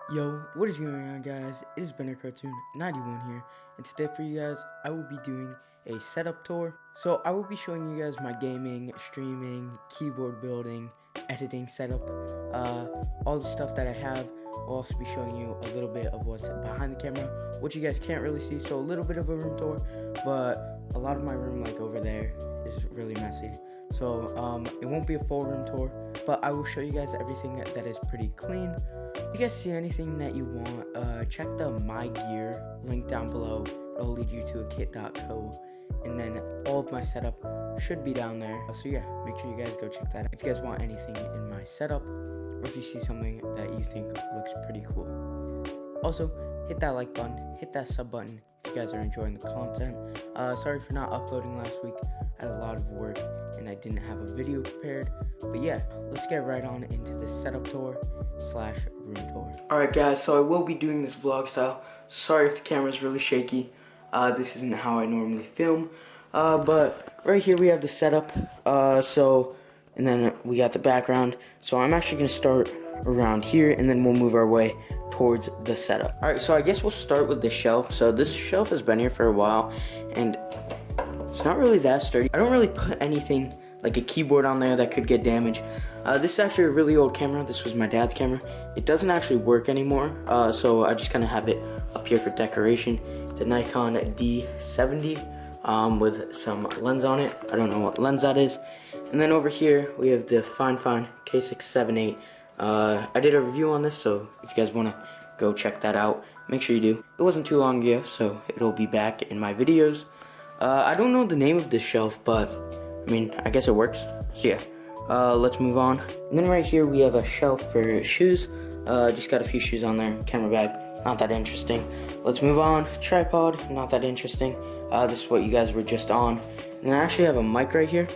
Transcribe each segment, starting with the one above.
Yo, what is going on, guys? It is Benner Cartoon 91 here, and today for you guys, I will be doing a setup tour. So I will be showing you guys my gaming, streaming, keyboard building, editing setup, all the stuff that I have. I'll also be showing you a little bit of what's behind the camera, which you guys can't really see. So a little bit of a room tour, but a lot of my room, like over there, is really messy. So it won't be a full room tour, but I will show you guys everything that is pretty clean. If you guys see anything that you want, check the My Gear link down below. It'll lead you to a kit.co, and then all of my setup should be down there. So yeah, make sure you guys go check that out if you guys want anything in my setup, or if you see something that you think looks pretty cool. Also, hit that like button, hit that sub button if you guys are enjoying the content. Sorry for not uploading last week. I had a lot of work and I didn't have a video prepared. But yeah, let's get right on into the setup tour / room tour. Alright guys, so I will be doing this vlog style. Sorry if the camera's really shaky. This isn't how I normally film. But right here we have the setup. And then we got the background. So I'm actually gonna start around here and then we'll move our way towards the setup. Alright, so I guess we'll start with the shelf. So this shelf has been here for a while and it's not really that sturdy. I don't really put anything like a keyboard on there that could get damaged. This is actually a really old camera. This was my dad's camera. It doesn't actually work anymore, so I just kind of have it up here for decoration. It's a Nikon D70 with some lens on it. I don't know what lens that is. And then over here we have the Fine K678. I did a review on this, so if you guys want to go check that out, make sure you do. It wasn't too long ago, so it'll be back in my videos. I don't know the name of this shelf, but I mean, I guess it works. So yeah, let's move on. And then right here we have a shelf for shoes. Just got a few shoes on there. Camera bag, not that interesting. Let's move on. Tripod, not that interesting. This is what you guys were just on. And I actually have a mic right here,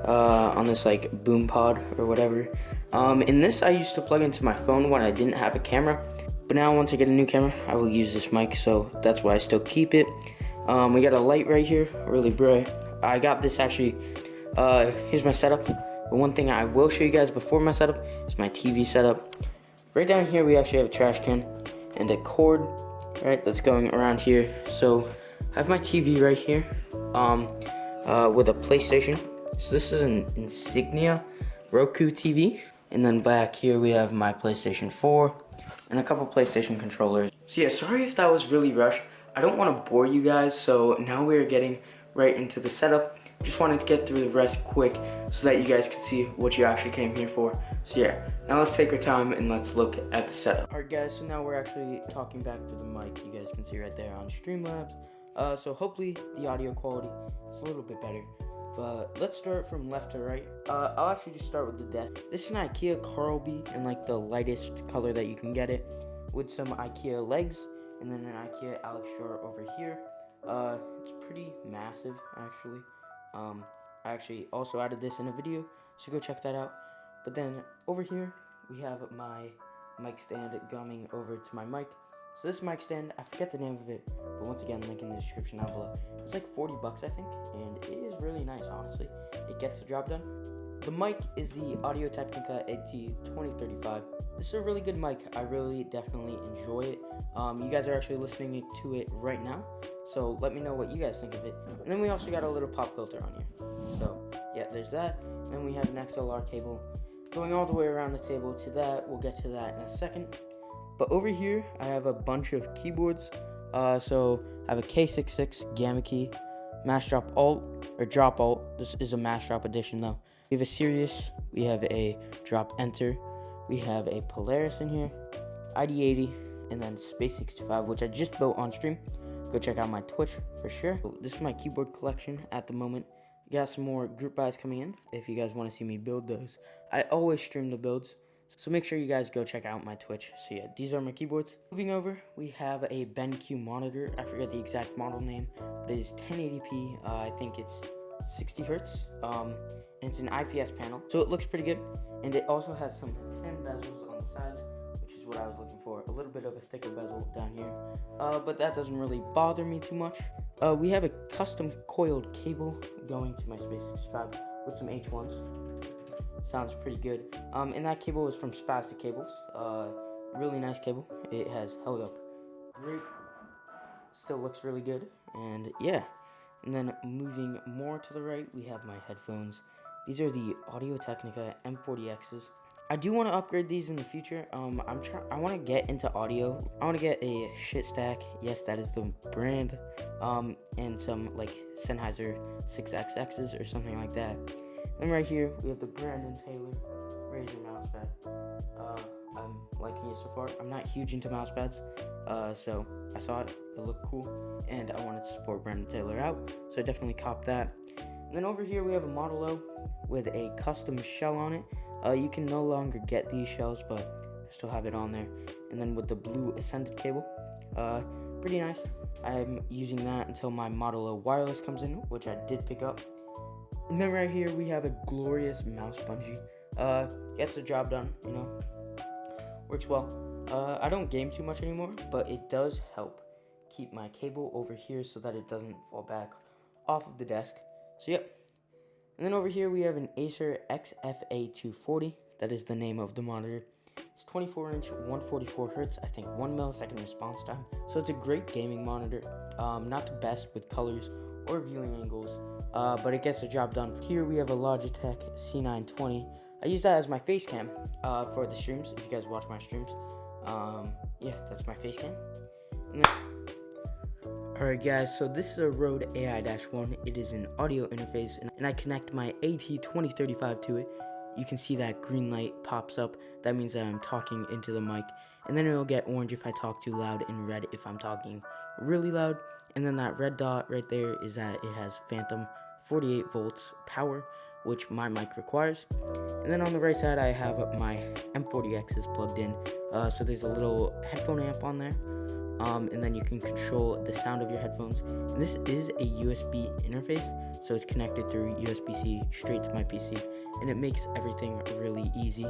on this like boom pod or whatever. In this I used to plug into my phone when I didn't have a camera. But now once I get a new camera, I will use this mic, so that's why I still keep it. We got a light right here, really bright. I got this actually, here's my setup. But one thing I will show you guys before my setup is my TV setup. Right down here we actually have a trash can and a cord, right, that's going around here. So I have my TV right here, with a PlayStation. So this is an Insignia Roku TV. And then back here we have my PlayStation 4 and a couple PlayStation controllers. So yeah, sorry if that was really rushed. I don't want to bore you guys, so now we're getting right into the setup. Just wanted to get through the rest quick so that you guys could see what you actually came here for. So yeah, now let's take our time and let's look at the setup. Alright guys, so now we're actually talking back to the mic. You guys can see right there on Streamlabs. So hopefully the audio quality is a little bit better. But let's start from left to right. I'll actually just start with the desk. This is an IKEA Carlby in like the lightest color that you can get it, with some IKEA legs. And then an IKEA Alex drawer over here. It's pretty massive, actually. I actually also added this in a video, so go check that out. But then over here, we have my mic stand coming over to my mic. So this mic stand, I forget the name of it, but once again, link in the description down below. It's like 40 bucks, I think, and it is really nice, honestly. It gets the job done. The mic is the Audio Technica AT2035. This is a really good mic. I really definitely enjoy it. You guys are actually listening to it right now, so let me know what you guys think of it. And then we also got a little pop filter on here. So yeah, there's that. And then we have an XLR cable going all the way around the table to that. We'll get to that in a second. But over here, I have a bunch of keyboards. So I have a K66 Gamma key, Mass Drop Alt, or Drop Alt. This is a Mass Drop edition though. We have a Sirius, we have a Drop Enter, we have a Polaris in here, ID80, and then Space 65, which I just built on stream. Go check out my Twitch for sure. This is my keyboard collection at the moment. Got some more group buys coming in if you guys want to see me build those. I always stream the builds, so make sure you guys go check out my Twitch. So yeah, these are my keyboards. Moving over, we have a BenQ monitor. I forget the exact model name, but it is 1080p. I think it's 60 hertz. And it's an IPS panel, so it looks pretty good. And it also has some thin bezels on the sides, which is what I was looking for. A little bit of a thicker bezel down here, but that doesn't really bother me too much. We have a custom coiled cable going to my Space 65 with some H1s. Sounds pretty good. And that cable is from Spastic Cables. really nice cable. It has held up great. Still looks really good. And yeah. And then moving more to the right, we have my headphones. These are the Audio-Technica M40Xs. I do want to upgrade these in the future. I want to get into audio. I want to get a shit stack. Yes, that is the brand. And some like Sennheiser 6XXs or something like that. Then right here we have the Brandon Taylor Razer mousepad. I'm liking it so far. I'm not huge into mousepads, so I saw it. It looked cool, and I wanted to support Brandon Taylor out, so I definitely copped that. And then over here we have a Model O with a custom shell on it. You can no longer get these shells, but I still have it on there. And then with the blue Ascended cable, pretty nice. I'm using that until my Model O wireless comes in, which I did pick up. And then right here we have a glorious mouse bungee. Gets the job done, you know. Works well. I don't game too much anymore, but it does help keep my cable over here so that it doesn't fall back off of the desk. So yep. And then over here we have an Acer XFA240. That is the name of the monitor. It's 24-inch, 144 hertz, I think 1 millisecond response time. So it's a great gaming monitor. Not the best with colors or viewing angles, but it gets the job done. Here we have a Logitech C920. I use that as my face cam for the streams, if you guys watch my streams. Yeah, that's my face cam. Alright guys, so this is a Rode AI-1. It is an audio interface, and I connect my AT2035 to it. You can see that green light pops up. That means that I'm talking into the mic. And then it'll get orange if I talk too loud, and red if I'm talking really loud. And then that red dot right there is that it has phantom 48 volts power, which my mic requires. And then on the right side I have my M40Xs plugged in. So there's a little headphone amp on there. And then you can control the sound of your headphones. And this is a USB interface, so it's connected through USB-C straight to my PC, and it makes everything really easy.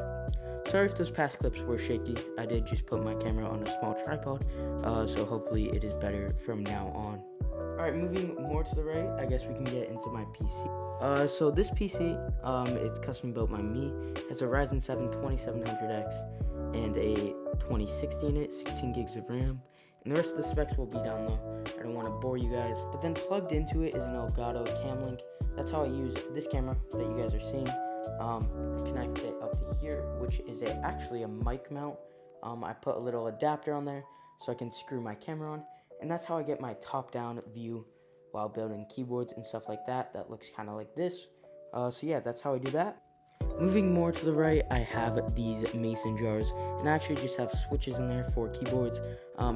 Sorry if those past clips were shaky. I did just put my camera on a small tripod, so hopefully it is better from now on. Alright, moving more to the right, I guess we can get into my PC. So this PC, it's custom built by me. It has a Ryzen 7 2700X and a 2060 in it, 16 gigs of RAM. And the rest of the specs will be down low. I don't want to bore you guys. But then plugged into it is an Elgato Camlink. That's how I use this camera that you guys are seeing. I connect it up to here, which is actually a mic mount. I put a little adapter on there so I can screw my camera on. And that's how I get my top-down view while building keyboards and stuff like that. That looks kind of like this. So yeah, that's how I do that. Moving more to the right, I have these mason jars, and I actually just have switches in there for keyboards,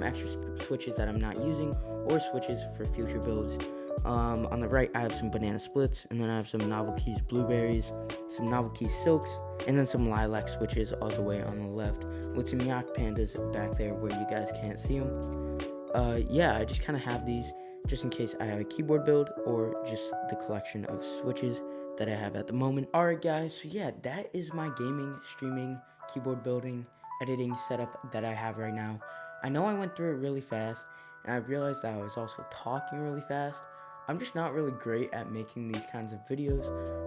extra switches that I'm not using, or switches for future builds. On the right, I have some banana splits, and then I have some Novel Keys blueberries, some Novel Keys silks, and then some lilac switches all the way on the left, with some Yak Pandas back there where you guys can't see them. Yeah, I just kind of have these just in case I have a keyboard build, or just the collection of switches that I have at the moment. Alright guys, so yeah, that is my gaming, streaming, keyboard building, editing setup that I have right now. I know I went through it really fast, and I realized that I was also talking really fast. I'm just not really great at making these kinds of videos,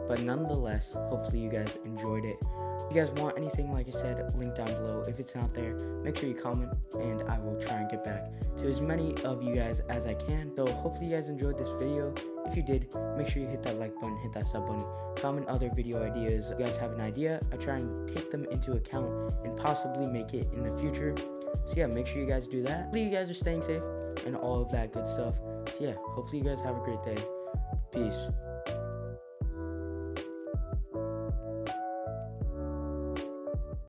but nonetheless, hopefully you guys enjoyed it. If you guys want anything, like I said, link down below. If it's not there, make sure you comment, and I will try and get back to as many of you guys as I can. So hopefully you guys enjoyed this video. If you did, make sure you hit that like button, hit that sub button, comment other video ideas. If you guys have an idea, I try and take them into account and possibly make it in the future. So yeah, make sure you guys do that. Hopefully you guys are staying safe and all of that good stuff. So yeah, hopefully you guys have a great day. Peace.